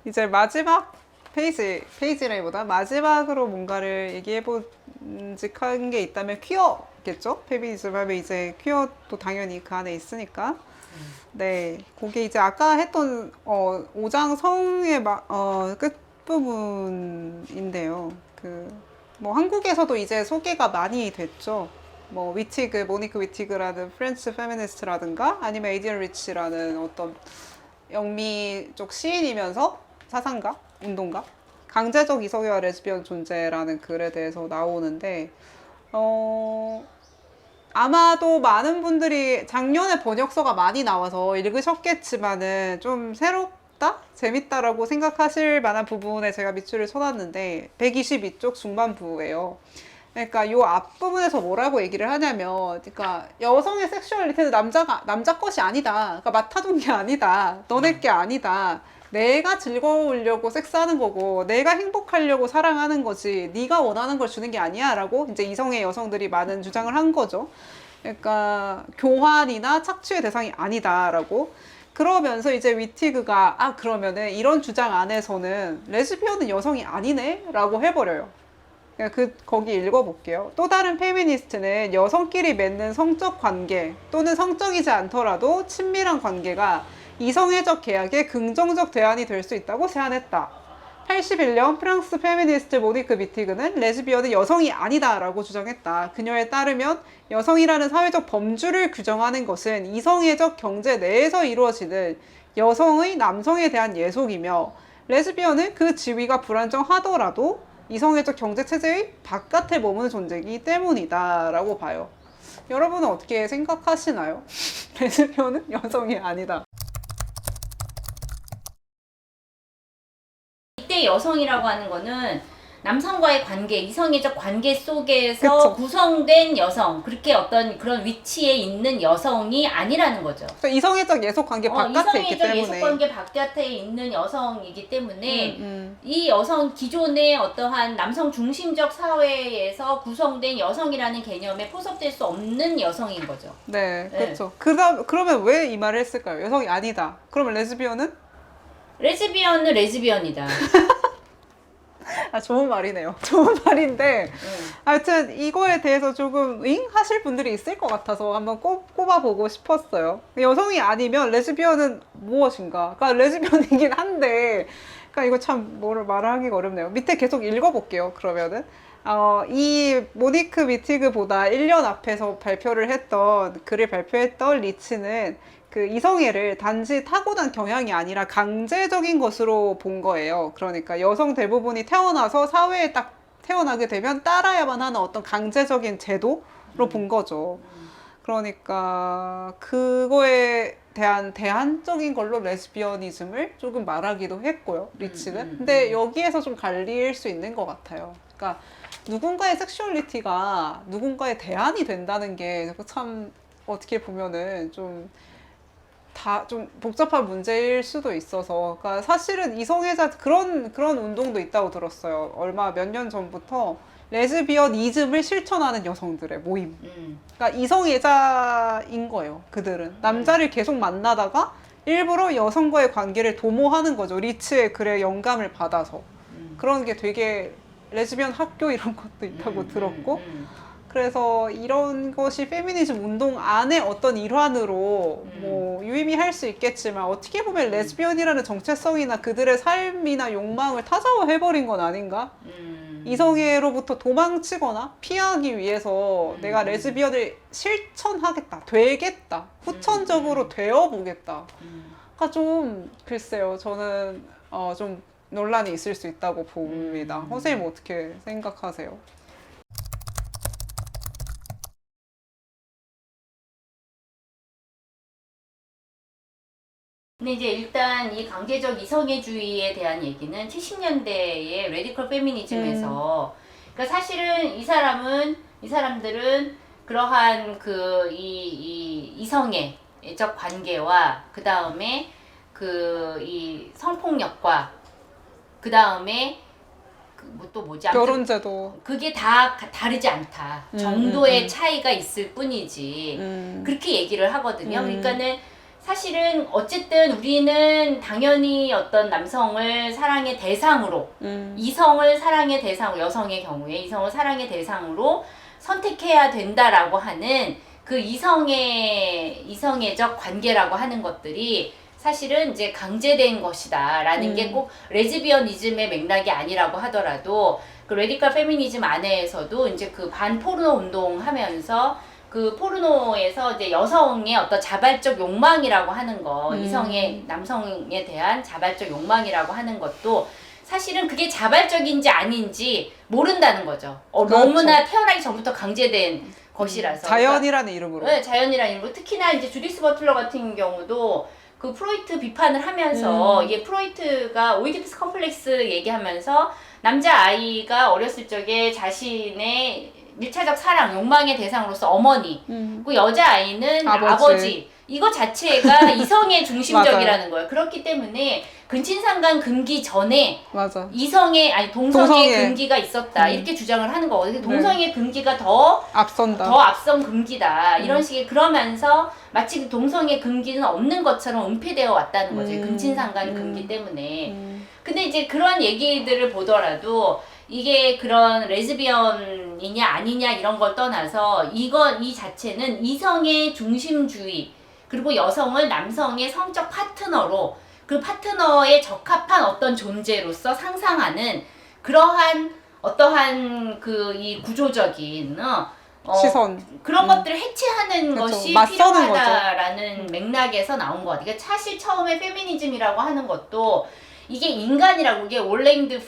이제 마지막 페이지라기보다 마지막으로 뭔가를 얘기해본직한 게 있다면 퀴어겠죠? 페미니즘 하면 이제 퀴어도 당연히 그 안에 있으니까. 네, 그게 이제 아까 했던 5장 성의 끝부분인데요. 뭐 한국에서도 이제 소개가 많이 됐죠. 뭐 모니크 위티그라는 프렌치 페미니스트라든가 아니면 에이디언 리치라는 어떤 영미 쪽 시인이면서 사상가, 운동가, 강제적 이성애와 레즈비언 존재라는 글에 대해서 나오는데 아마도 많은 분들이 작년에 번역서가 많이 나와서 읽으셨겠지만은 좀 새롭다? 재밌다라고 생각하실 만한 부분에 제가 밑줄을 쳐놨는데 122쪽 중반부예요. 그러니까 요 앞부분에서 뭐라고 얘기를 하냐면, 그러니까 여성의 섹슈얼리티는 남자 것이 아니다. 그러니까 맡아둔 게 아니다. 너네 게 아니다. 내가 즐거우려고 섹스하는 거고, 내가 행복하려고 사랑하는 거지. 네가 원하는 걸 주는 게 아니야라고 이제 이성의 여성들이 많은 주장을 한 거죠. 그러니까 교환이나 착취의 대상이 아니다라고. 그러면서 이제 위티그가 그러면은 이런 주장 안에서는 레즈비언은 여성이 아니네? 라고 해버려요. 거기 읽어볼게요. 또 다른 페미니스트는 여성끼리 맺는 성적 관계 또는 성적이지 않더라도 친밀한 관계가 이성애적 계약의 긍정적 대안이 될 수 있다고 제안했다. 81년 프랑스 페미니스트 모니크 비티그는 레즈비언은 여성이 아니다라고 주장했다. 그녀에 따르면 여성이라는 사회적 범주를 규정하는 것은 이성애적 경제 내에서 이루어지는 여성의 남성에 대한 예속이며 레즈비언은 그 지위가 불안정하더라도 이성애적 경제체제의 바깥에 머무는 존재이기 때문이다 라고 봐요. 여러분은 어떻게 생각하시나요? 레즈비언은 여성이 아니다. 이때 여성이라고 하는 거는 남성과의 관계, 이성애적 관계 속에서 그쵸. 구성된 여성, 그렇게 어떤 그런 위치에 있는 여성이 아니라는 거죠. 이성애적 예속 관계 바깥에 있기 이성애적 때문에. 예속 관계 바깥에 있는 여성이기 때문에 이 여성 기존의 어떠한 남성 중심적 사회에서 구성된 여성이라는 개념에 포섭될 수 없는 여성인 거죠. 네, 네. 그렇죠. 그러면 왜 이 말을 했을까요? 여성이 아니다. 그러면 레즈비언은? 레즈비언은 레즈비언이다. 좋은 말이네요. 좋은 말인데, 하여튼 이거에 대해서 조금 하실 분들이 있을 것 같아서 한번 꼽아보고 싶었어요. 여성이 아니면 레즈비언은 무엇인가? 그러니까 레즈비언이긴 한데, 그러니까 이거 참 뭐를 말하기가 어렵네요. 밑에 계속 읽어볼게요. 그러면은. 이 모니크 미티그보다 1년 앞에서 글을 발표했던 리치는 그 이성애를 단지 타고난 경향이 아니라 강제적인 것으로 본 거예요. 그러니까 여성 대부분이 태어나서 사회에 딱 태어나게 되면 따라야만 하는 어떤 강제적인 제도로 본 거죠. 그러니까 그거에 대한 대안적인 걸로 레즈비어니즘을 조금 말하기도 했고요, 리치는. 근데 여기에서 좀 갈릴 수 있는 것 같아요. 그러니까 누군가의 섹슈얼리티가 누군가의 대안이 된다는 게 참 어떻게 보면은 좀 복잡한 문제일 수도 있어서. 그러니까 사실은 이성애자 그런 운동도 있다고 들었어요. 몇 년 전부터 레즈비언이즘을 실천하는 여성들의 모임. 그러니까 이성애자인 거예요. 그들은 남자를 계속 만나다가 일부러 여성과의 관계를 도모하는 거죠. 리츠의 글에 영감을 받아서. 그런 게 되게 레즈비언 학교 이런 것도 있다고 들었고. 그래서 이런 것이 페미니즘 운동 안에 어떤 일환으로 뭐 유의미할 수 있겠지만, 어떻게 보면 레즈비언이라는 정체성이나 그들의 삶이나 욕망을 타자화해버린 건 아닌가? 이성애로부터 도망치거나 피하기 위해서 내가 레즈비언을 실천하겠다, 되겠다, 후천적으로 되어보겠다. 그러니까 좀 글쎄요, 저는 좀 논란이 있을 수 있다고 봅니다. 선생님 어떻게 생각하세요? 근데 이제 일단 이 강제적 이성애주의에 대한 얘기는 70년대의 레디컬 페미니즘에서 그러니까 사실은 이 사람들은 그러한 이 이성애적 관계와 그 다음에 이 성폭력과 그 다음에 또 뭐지? 아무튼 결혼제도. 그게 다 다르지 않다. 정도의 차이가 있을 뿐이지. 그렇게 얘기를 하거든요. 그러니까는 사실은 어쨌든 우리는 당연히 어떤 남성을 사랑의 대상으로 이성을 사랑의 대상으로 여성의 경우에 이성을 사랑의 대상으로 선택해야 된다라고 하는 그 이성애적 관계라고 하는 것들이 사실은 이제 강제된 것이다라는 게 꼭 레즈비언이즘의 맥락이 아니라고 하더라도 그 레디컬 페미니즘 안에서도 이제 그 반포르노 운동하면서 그 포르노에서 이제 여성의 어떤 자발적 욕망이라고 하는 거, 이성의 남성에 대한 자발적 욕망이라고 하는 것도 사실은 그게 자발적인지 아닌지 모른다는 거죠. 그렇죠. 너무나 태어나기 전부터 강제된 것이라서. 자연이라는 이름으로. 네, 자연이라는 이름으로. 특히나 이제 주디스 버틀러 같은 경우도 그 프로이트 비판을 하면서 이게 프로이트가 오이디푸스 컴플렉스 얘기하면서 남자 아이가 어렸을 적에 자신의 일차적 사랑, 욕망의 대상으로서 어머니, 그 여자 아이는 아버지. 이거 자체가 이성의 중심적이라는 거예요. 그렇기 때문에 근친상간 금기 전에 맞아. 이성의 아니 동성의 금기가 있었다 이렇게 주장을 하는 거거든요. 동성의 금기가 더 앞선 금기다 이런 식의 그러면서 마치 그 동성의 금기는 없는 것처럼 은폐되어 왔다는 거죠. 근친상간 금기 때문에. 근데 이제 그런 얘기들을 보더라도 이게 그런 레즈비언이냐 아니냐 이런 걸 떠나서 이 자체는 이성의 중심주의 그리고 여성을 남성의 성적 파트너로 그 파트너에 적합한 어떤 존재로서 상상하는 그러한 어떠한 그 이 구조적인 시선 그런 것들을 해체하는 그렇죠. 것이 맞서는 필요하다라는 맥락에서 나온 것 같아요. 그러니까 사실 처음에 페미니즘이라고 하는 것도 이게 인간이라고 이게 올랭드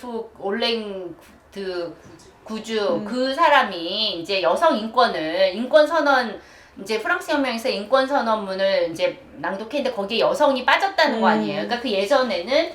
구주 그 사람이 이제 여성 인권 선언 이제 프랑스 혁명에서 인권 선언문을 이제 낭독했는데 거기에 여성이 빠졌다는 거 아니에요. 그러니까 그 예전에는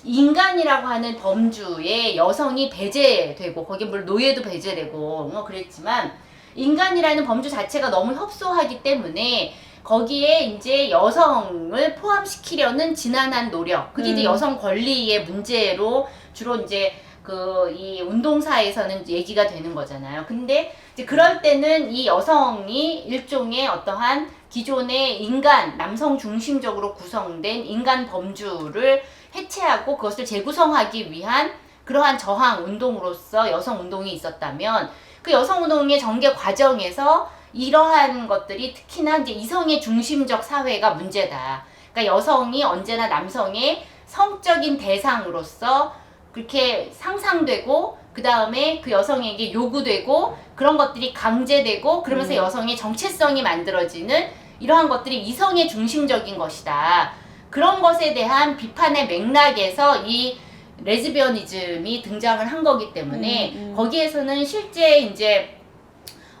인간이라고 하는 범주에 여성이 배제되고 거기에 물론 노예도 배제되고 그랬지만 인간이라는 범주 자체가 너무 협소하기 때문에 거기에 이제 여성을 포함시키려는 지난한 노력 그게 이제 여성 권리의 문제로 주로 이제 그 이 운동사에서는 얘기가 되는 거잖아요. 근데 이제 그럴 때는 이 여성이 일종의 어떠한 기존의 남성 중심적으로 구성된 인간 범주를 해체하고 그것을 재구성하기 위한 그러한 저항 운동으로서 여성 운동이 있었다면 그 여성 운동의 전개 과정에서 이러한 것들이 특히나 이제 이성의 중심적 사회가 문제다. 그러니까 여성이 언제나 남성의 성적인 대상으로서 그렇게 상상되고 그 다음에 그 여성에게 요구되고 그런 것들이 강제되고 그러면서 여성의 정체성이 만들어지는 이러한 것들이 이성의 중심적인 것이다. 그런 것에 대한 비판의 맥락에서 이 레즈비언이즘이 등장을 한 거기 때문에 거기에서는 실제 이제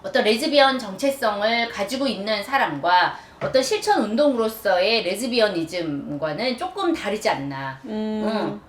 어떤 레즈비언 정체성을 가지고 있는 사람과 어떤 실천 운동으로서의 레즈비언이즘과는 조금 다르지 않나.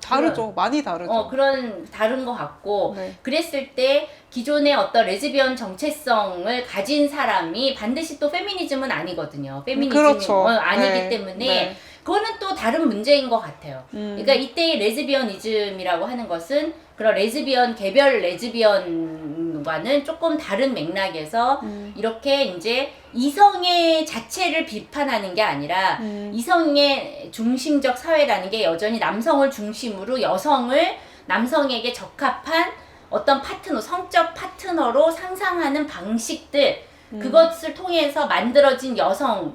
다르죠. 많이 다르죠. 그런 다른 것 같고 네. 그랬을 때 기존의 어떤 레즈비언 정체성을 가진 사람이 반드시 또 페미니즘은 아니거든요. 페미니즘이 그렇죠. 아니기 네. 때문에 네. 그거는 또 다른 문제인 것 같아요. 그러니까 이때의 레즈비언이즘이라고 하는 것은 그런 레즈비언 개별 레즈비언과는 조금 다른 맥락에서 이렇게 이제 이성의 자체를 비판하는 게 아니라 이성의 중심적 사회라는 게 여전히 남성을 중심으로 여성을 남성에게 적합한 어떤 파트너, 성적 파트너로 상상하는 방식들 그것을 통해서 만들어진 여성의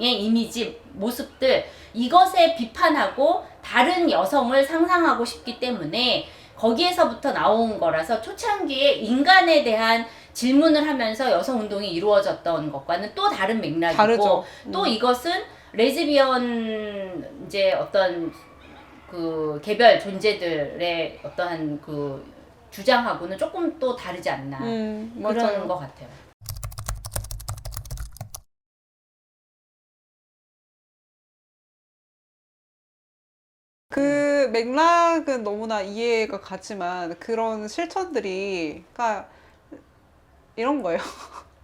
이미지, 모습들 이것에 비판하고 다른 여성을 상상하고 싶기 때문에 거기에서부터 나온 거라서 초창기에 인간에 대한 질문을 하면서 여성운동이 이루어졌던 것과는 또 다른 맥락이고 다르죠. 또 이것은 레즈비언 이제 어떤 그 개별 존재들의 어떠한 그 주장하고는 조금 또 다르지 않나 그런 맞아요. 것 같아요. 그 맥락은 너무나 이해가 가지만 그런 실천들이 그러니까 이런 거예요.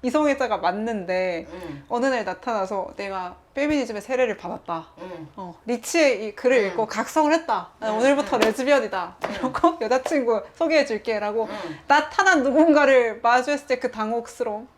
이성애자가 맞는데 어느 날 나타나서 내가 페미니즘의 세례를 받았다. 리치의 이 글을 읽고 각성을 했다. 오늘부터 레즈비언이다. 이러고 여자친구 소개해 줄게 라고 나타난 누군가를 마주했을 때 그 당혹스러움.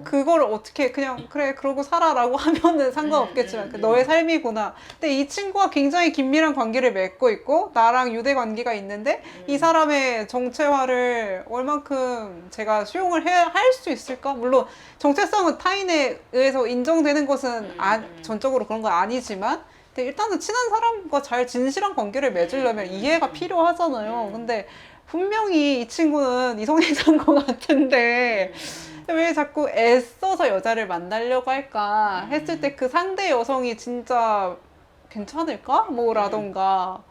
그거를 어떻게 그냥 그래 그러고 살아라고 하면은 상관없겠지만 너의 삶이구나. 근데 이 친구와 굉장히 긴밀한 관계를 맺고 있고 나랑 유대 관계가 있는데 이 사람의 정체화를 얼만큼 제가 수용을 할 수 있을까? 물론 정체성은 타인에 의해서 인정되는 것은 전적으로 그런 건 아니지만 근데 일단은 친한 사람과 잘 진실한 관계를 맺으려면 이해가 필요하잖아요. 근데 분명히 이 친구는 이성애자인 것 같은데 왜 자꾸 애써서 여자를 만나려고 할까 했을 때 그 상대 여성이 진짜 괜찮을까? 뭐라던가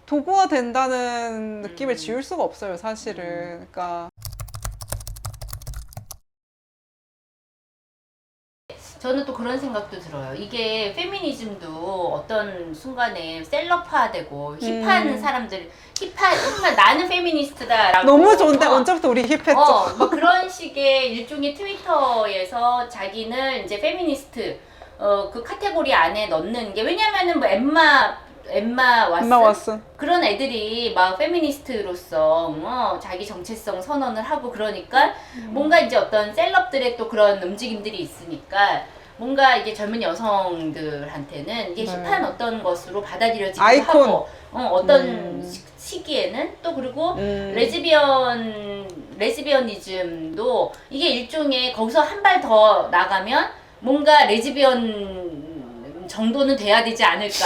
도구화 된다는 느낌을 지울 수가 없어요, 사실은. 그러니까 저는 또 그런 생각도 들어요. 이게 페미니즘도 어떤 순간에 셀럽화되고 힙한 사람들, 힙한 나는 페미니스트다라고. 너무 좋은데 언제부터 우리 힙했죠? 뭐 그런 식의 일종의 트위터에서 자기는 이제 페미니스트 그 카테고리 안에 넣는 게 왜냐면은 뭐 엠마 왓슨 그런 애들이 막 페미니스트로서 자기 정체성 선언을 하고 그러니까 뭔가 이제 어떤 셀럽들의 또 그런 움직임들이 있으니까 뭔가 이게 젊은 여성들한테는 이게 힙한 어떤 것으로 받아들여지기도 아이콘. 하고 어떤 시기에는 또 그리고 레즈비언이즘도 이게 일종의 거기서 한 발 더 나가면 뭔가 레즈비언 정도는 돼야 되지 않을까.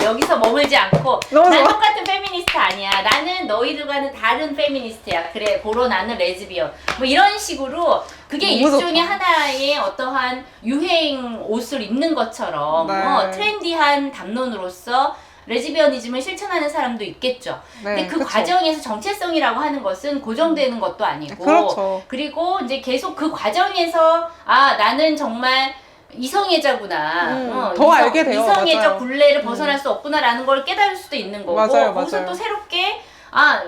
여기서 머물지 않고 난 똑같은 페미니스트 아니야. 나는 너희들과는 다른 페미니스트야. 그래, 고로 나는 레즈비언. 뭐 이런 식으로 그게 일종의 하나의 어떠한 유행 옷을 입는 것처럼 트렌디한 담론으로서 레즈비언이즘을 실천하는 사람도 있겠죠. 근데 그 과정에서 정체성이라고 하는 것은 고정되는 것도 아니고 그리고 이제 계속 그 과정에서 나는 정말 이성애자구나. 더 알게 돼요. 이성애자 굴레를 벗어날 수 없구나라는 걸 깨달을 수도 있는 거고 거기서 또 새롭게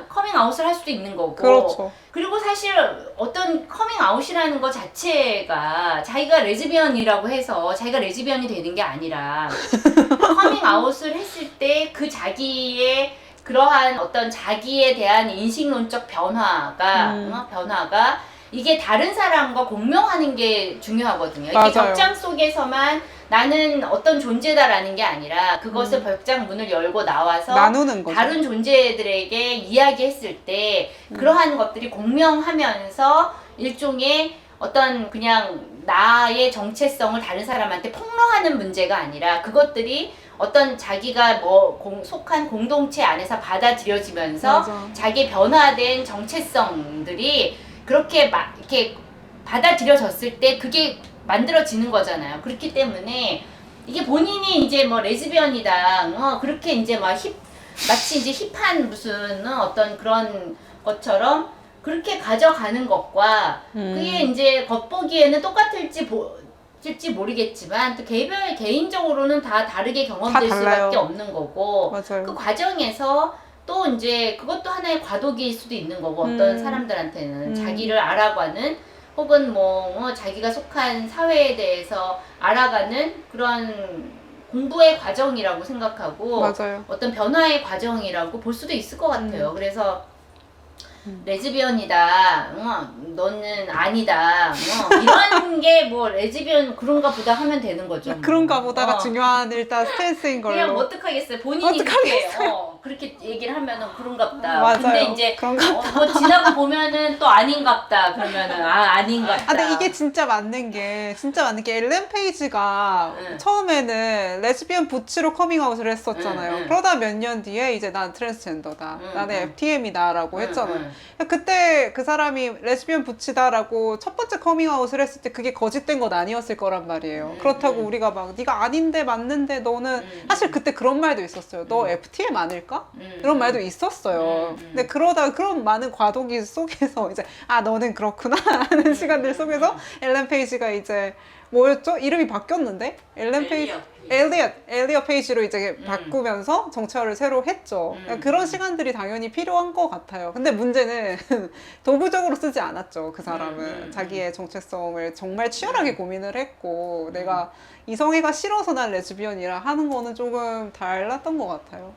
커밍아웃을 할 수도 있는 거고 그리고 사실 어떤 커밍아웃이라는 것 자체가 자기가 레즈비언이라고 해서 자기가 레즈비언이 되는 게 아니라 커밍아웃을 했을 때 그 자기의 그러한 어떤 자기에 대한 인식론적 변화가 이게 다른 사람과 공명하는 게 중요하거든요. 이게 벽장 속에서만 나는 어떤 존재다라는 게 아니라 그것을 벽장 문을 열고 나와서 나누는 거죠. 다른 존재들에게 이야기했을 때 그러한 것들이 공명하면서 일종의 어떤 그냥 나의 정체성을 다른 사람한테 폭로하는 문제가 아니라 그것들이 어떤 자기가 속한 공동체 안에서 받아들여지면서 자기 변화된 정체성들이 그렇게 이렇게 받아들여졌을 때 그게 만들어지는 거잖아요. 그렇기 때문에 이게 본인이 이제 뭐 레즈비언이다, 그렇게 이제 마치 이제 힙한 무슨 어떤 그런 것처럼 그렇게 가져가는 것과 그게 이제 겉보기에는 똑같을지 모르겠지만 또 개인적으로는 다 다르게 경험될 수밖에 없는 거고 그 과정에서 또 이제 그것도 하나의 과도기일 수도 있는 거고 어떤 사람들한테는 자기를 알아가는 혹은 자기가 속한 사회에 대해서 알아가는 그런 공부의 과정이라고 생각하고 어떤 변화의 과정이라고 볼 수도 있을 것 같아요. 그래서 레즈비언이다, 너는 아니다, 이런 게 뭐 레즈비언 그런가 보다 하면 되는 거죠. 그런가 보다가 중요한 일단 스탠스인 걸로. 그냥 어떡하겠어요. 본인이 그렇게 얘기를 하면은 그런갑다. 근데 이제 뭐 지나고 보면은 또 아닌갑다. 그러면은 아닌갑다. 근데 이게 진짜 맞는 게 엘렌 페이지가 처음에는 레즈비언 부츠로 커밍아웃을 했었잖아요. 그러다 몇 년 뒤에 이제 난 트랜스젠더다. 나는 FTM이다라고 했잖아요. 그때 그 사람이 레즈비언 부츠다라고 첫 번째 커밍아웃을 했을 때 그게 거짓된 건 아니었을 거란 말이에요. 그렇다고 우리가 막 네가 아닌데 맞는데 너는 사실 그때 그런 말도 있었어요. 너 FTM 아닐까? 이런 말도 있었어요. 근데 그러다 그런 많은 과도기 속에서 이제 너는 그렇구나 하는 시간들 속에서 엘렌 페이지가 이제 뭐였죠? 이름이 바뀌었는데? 엘리엇 페이지로 이제 바꾸면서 정체화를 새로 했죠. 그런 시간들이 당연히 필요한 것 같아요. 근데 문제는 도구적으로 쓰지 않았죠. 그 사람은 자기의 정체성을 정말 치열하게 고민을 했고 내가 이성애가 싫어서 난 레즈비언이라 하는 거는 조금 달랐던 것 같아요.